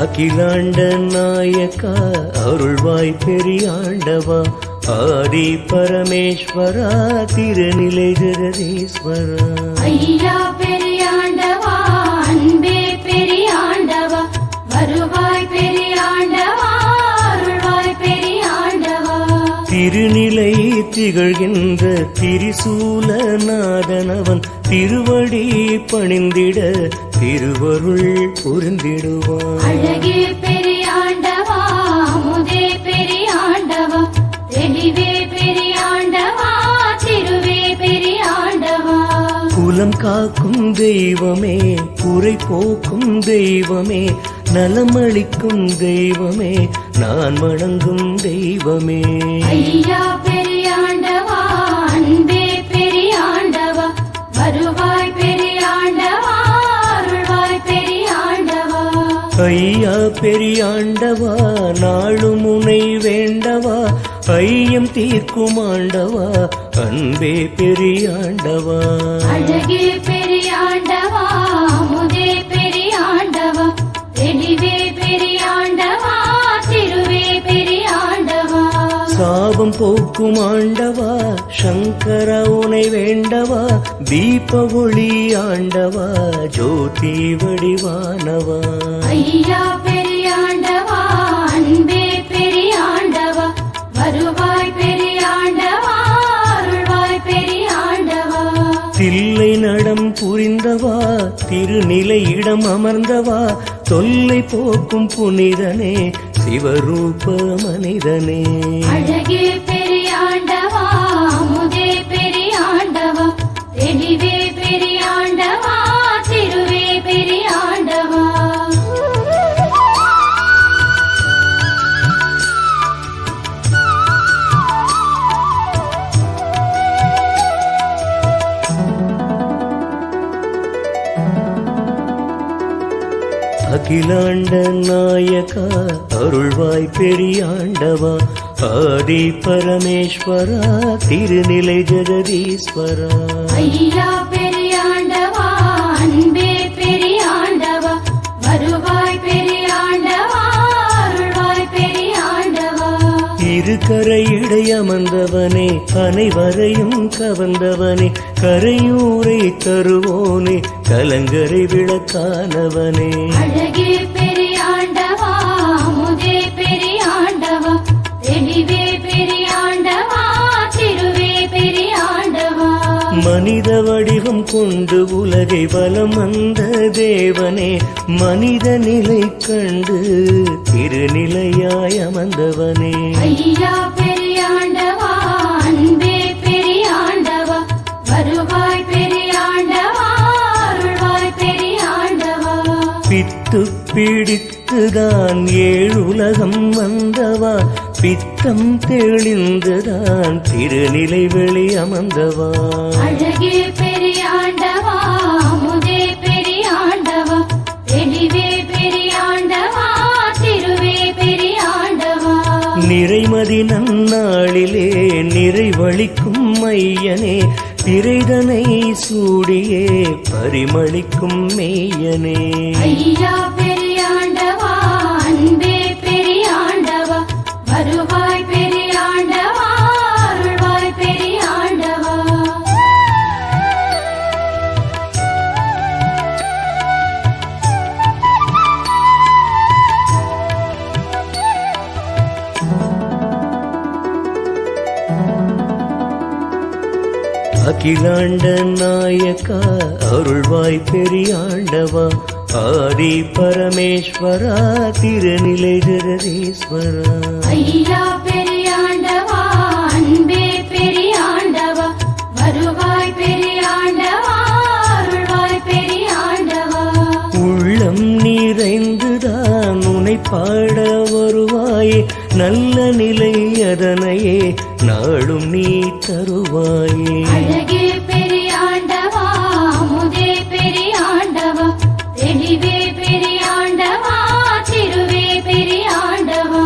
அகிலாண்ட நாயக்கா அருள்வாய் பெரியாண்டவா ஆதி பரமேஸ்வரா திருநிலை ஜெகதீஸ்வரா. ஐயா பெரியாண்டவா அன்பே பெரியாண்டவா வருவாய் பெரியாண்டவா அருள்வாய் பெரியாண்டவா. திருநிலை திகழ்கின்ற திரிசூலநாதனவன் திருவடி பணிந்திட திருவருள் புரிந்திடுவான். அழகே பெரியாண்டவா அமுதே பெரியாண்டவா தெளிவே பெரியாண்டவா திருவே பெரியாண்டவா. குலம் காக்கும் தெய்வமே குறை போக்கும் தெய்வமே நலமளிக்கும் தெய்வமே நான் வணங்கும் தெய்வமே. ஐயா பெரியாண்டவா அன்பே பெரியாண்டவா வருவாய் பெரியாண்டவா அருள்வாய் பெரியாண்டவா. ஐயா பெரியாண்டவா நாளும் உனை வேண்டவா ஐயம் தீர்க்கும் ஆண்டவா அன்பே பெரியாண்டவா. அழகே பெரியாண்டவா அமுதே பெரியாண்டவா தெளிவே பெரியாண்டவா திருவே பெரியாண்டவா. சாபம் போக்கும் ஆண்டவா சங்கர உனை வேண்டவா தீப ஒளி ஆண்டவா ஜோதி வடிவானவா. ஐயா பெரியாண்டவா அன்பே பெரியாண்டவா வருவாய் பெரியாண்டவா அருள்வாய் பெரியாண்டவா. தில்லை நடம் புரிந்தவா திருநிலை இடம் அமர்ந்தவா தொல்லை போக்கும் புனிதனே சிவரூப மனிதனே. அழகே பெரியாண்டவா அமுதே பெரியாண்டவா தெளிவே பெரியாண்டவா திருவே பெரியாண்டவா. அகிலாண்ட நாயக்கா அருள்வாய் பெரியாண்டவா ஆதி பரமேஸ்வரா திருநிலை ஜெகதீஸ்வரா. ஐயா பெரியாண்டவா அன்பே பெரியாண்டவா வருவாய் பெரியாண்டவா அருள்வாய் பெரியாண்டவா. இருக்கரையிடை அமர்ந்தவனே அனைவரையும் கவர்ந்தவனே கரையூரை தருவோனே கலங்கரை விளக்கானவனே. அழகே பெரியாண்டவா அமுதே பெரியாண்டவா தெளிவே பெரியாண்டவா திருவே பெரியாண்டவா. மனித வடிவம் கொண்டு உலகை வலம் வந்த தேவனே மனித நிலை கண்டு திருநிலையாய் அமர்ந்தவனே. ஐயா பெரியாண்டவா அன்பே பெரியாண்டவா வருவாய் பெரியாண்டவா அருள்வாய் பெரியாண்டவா. பித்து பிடித்துதான் ஏழுலகம் வந்தவா பித்தம் தெளிந்துதான் திருநிலை வெளி அமர்ந்தவா. அழகே பெரியாண்டவா அமுதே பெரியாண்டவா தெளிவே பெரியாண்டவா திருவே பெரியாண்டவா. நிறைமதி நன்னாளிலே நிறைவழிக்கும் மையனே பிறைதனை சூடியே பரிமளிக்கும் மெய்யனே. ஐயா பெரியாண்டவா அன்பே பெரியாண்டவா வருவாய் பெரியாண்டவா அருள்வாய் பெரியாண்டவா. அகிலாண்ட நாயக்கா அருள்வாய் பெரியாண்டவா ஆதி பரமேஸ்வரா திருநிலை ஜெகதீஸ்வரா. ஐயா பெரியாண்டவா அன்பே பெரியாண்டவா வருவாய் பெரியாண்டவா அருள்வாய் பெரியாண்டவா. உள்ளம் நிறைந்துதான் உனை பாட வருவாயே நல்ல நிலை அதனையே நாடும் நீ தருவாயே. அழகே பெரியாண்டவா அமுதே பெரியாண்டவா தெளிவே பெரியாண்டவா திருவே பெரியாண்டவா.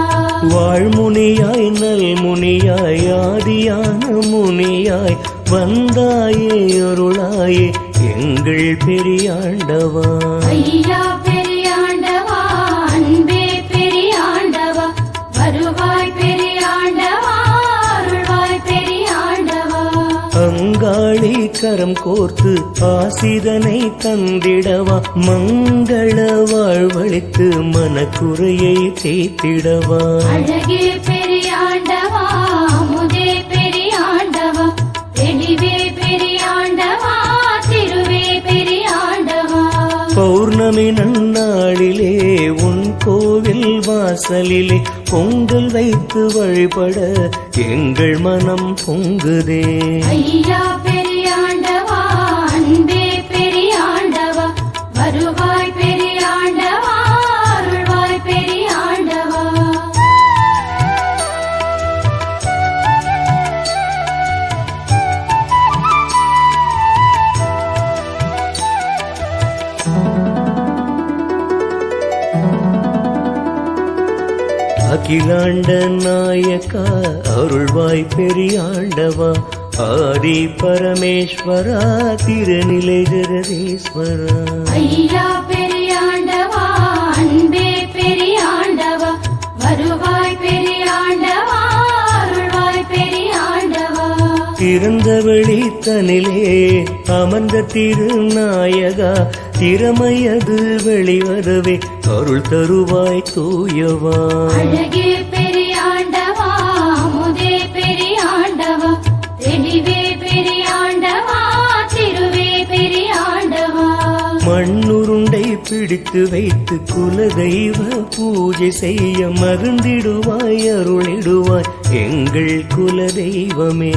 வாழ்முனியாய் நல்முனியாய் ஆதியான முனியாய் வந்தாயே அருளாயே எங்கள் பெரியாண்டவா. ஐயா பெரியாண்டவா அன்பே பெரியாண்டவா வருவாய் பெரியாண்டவா அருள்வாய் பெரியாண்டவா. அங்காளி கரம் கோர்த்து ஆசிதனை தந்திடவா மங்கள வாழ்வழித்து மனக்குறையை தேத்திடவா. அழகே பெரியாண்டவா அமுதே பெரியாண்டவா தெளிவே பெரியாண்டவா திருவே பெரியாண்டவா. பௌர்ணமி நன்னாளிலே உன் கோவில் வாசலிலே பொங்கல் வைத்து வழிபட எங்கள் மனம் பொங்குதே. ஐயா பெரியாண்டவா அன்பே பெரியாண்டவா வருவாய் பெரியாண்டவா அருள்வாய் பெரியாண்டவா. அகிலாண்ட நாயக்கா அருள்வாய் பெரியாண்டவா ஆதி பரமேஸ்வரா திருநிலை ஜெகதீஸ்வரா. ஐயா பெரியாண்டவா அன்பே பெரியாண்டவா வருவாய் பெரியாண்டவா அருள்வாய் பெரியாண்டவா. திறந்த வெளித்தனிலே அமர்ந்த திருநாயகா திறமையது வெளிவரவே அருள் தருவாய் தூயவா. அழகே பெரியாண்டவா அமுதே பெரியாண்டவா தெளிவே பெரியாண்டவா திருவே பெரியாண்டவா. மண்ணுருண்டை பிடித்து வைத்து குலதெய்வ பூஜை செய்ய மருந்திடுவாய் அருளிடுவாய் எங்கள் குலதெய்வமே.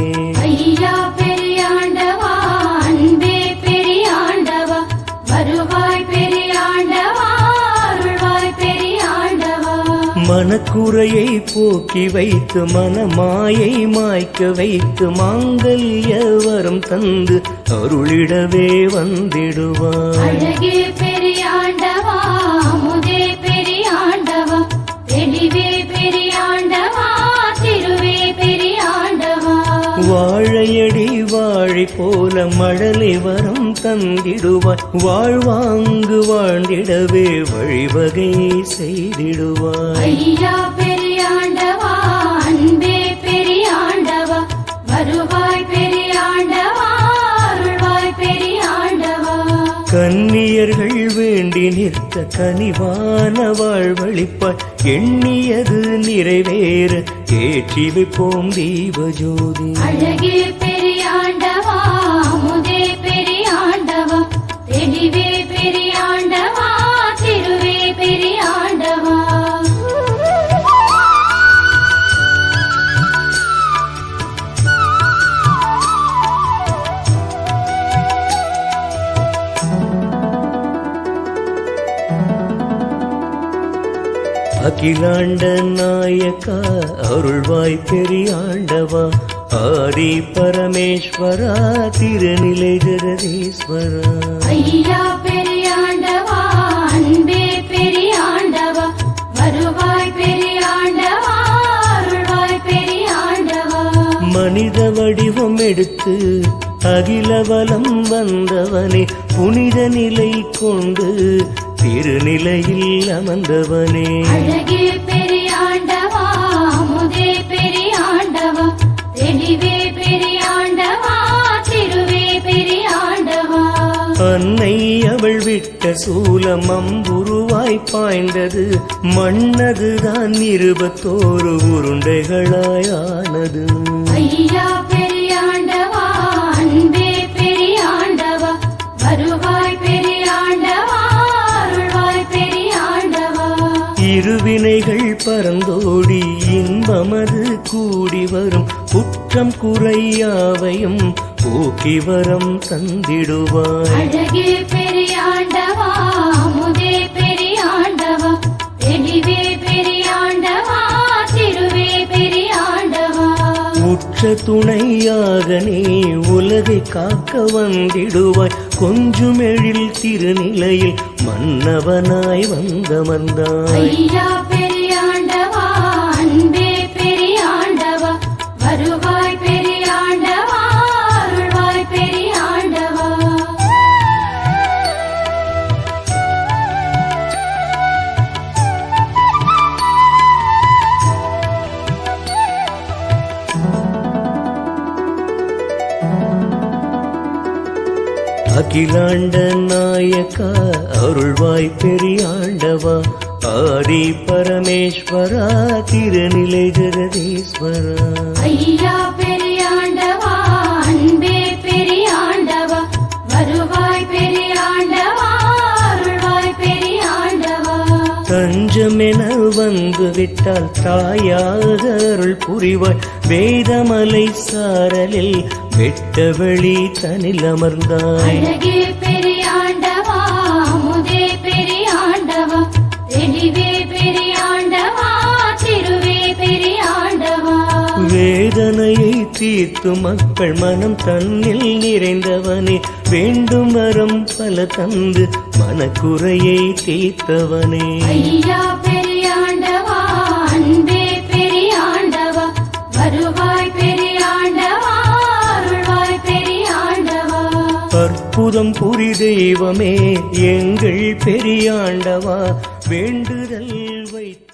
ஐயா பெரியாண்டவா அன்பே பெரியாண்டவா வருவாய் பெரியாண்டவா அருள்வாய் பெரியாண்டவா. மனக்குறையை போக்கி வைத்து மனமாயை மாய்க்க வைத்து மாங்கல்ய வரம் தந்து அருளிடவே வந்திடுவாய். அழகே பெரியாண்டவா அமுதே பெரியாண்டவா தெளிவே பெரியாண்டவா திருவே பெரியாண்டவா. வாழையடி வாழை போல மழலை வரம் தந்திடுவாய் வாழ்வாங்கு வாழ்ந்திடவே வழிவகை செய்திடுவாய். ஐயா பெரியாண்டவா அன்பே பெரியாண்டவா வருவாய் பெரியாண்டவா அருள்வாய் பெரியாண்டவா. கன்னியர்கள் வேண்டி நிற்க கனிவான வாழ்வழிப்பாய் எண்ணியது நிறைவேற ஏற்றி வைப்போம் தீபஜோதி. அழகே பெரியாண்டவா அமுதே பெரியாண்டவா தெளிவே பெரியாண்டவா திருவே பெரியாண்டவா. அகிலாண்ட நாயக்கா அருள்வாய் பெரியாண்டவா ஆதி பரமேஸ்வரா திருநிலை ஜெகதீஸ்வரா. ஐயா பெரியாண்டவா அன்பே பெரியாண்டவா வருவாய் பெரியாண்டவா அருள்வாய் பெரியாண்டவா. மனித வடிவம் எடுத்து அகிலவலம் வந்தவனே புனித நிலை கொண்டு திருநிலையில் அமர்ந்தவனே. அழகே பெரியாண்டவா அமுதே பெரியாண்டவா தெளிவே பெரியாண்டவா திருவே பெரியாண்டவா. அன்னை அவள் விட்ட சூலம் அம்புருவாய் பாய்ந்தது மண்ணதுதான் 21 உருண்டைகளாயானது. ஐயா பெரியாண்டவா அன்பே பெரியாண்டவா வருவாய் பெரியாண்டவா அருள்வாய் பெரியாண்டவா. இருவினைகள் பறந்தோடி இன்பமது கூடி வரும் குற்றம் குறையாவையும் போக்கி வரம் தந்திடுவாய். அழகே பெரியாண்டவா அமுதே பெரியாண்டவா தெளிவே பெரியாண்டவா திருவே பெரியாண்டவா. உற்ற துணையாக நீ உலகை காக்க வந்திடுவாய் கொஞ்சுமெழில் திருநிலையில் மன்னவனாய் வந்தமர்ந்தாய். ஐயா பெரியாண்டவா அன்பே பெரியாண்டவா வருவாய் வருவாய் பெரியாண்டவா அருள்வாய் பெரியாண்டவா அகிலாண்ட நாயக்கா அருள்வாய் பெரியாண்டவா ஆதி பரமேஸ்வரா திருநிலை ஜெகதீஸ்வரா ஐயா பெரியாண்டவா அன்பே பெரியாண்டவா வருவாய் பெரியாண்டவா அருள்வாய் பெரியாண்டவா தஞ்சமென வந்து விட்டால் தாயாக அருள் புரிவாய் வேதமலை சாரலில் வெட்ட வெளி தனில் அமர்ந்தாய் அழகே பெரியாண்டவா அமுதே பெரியாண்டவா தெளிவே பெரியாண்டவா திருவே பெரியாண்டவா வேதனையை தீர்த்து மக்கள் மனம் தன்னில் நிறைந்தவனே வேண்டும் வரம் பல தந்து மனக்குறையை தீர்த்தவனே ஐயா பெரியாண்டவா அன்பே பெரியாண்டவா வருவாய் பெரியாண்டவா அருள்வாய் பெரியாண்டவா அற்புதம் புரி தெய்வமே எங்கள் பெரியாண்டவா வேண்டுதல் வைத்து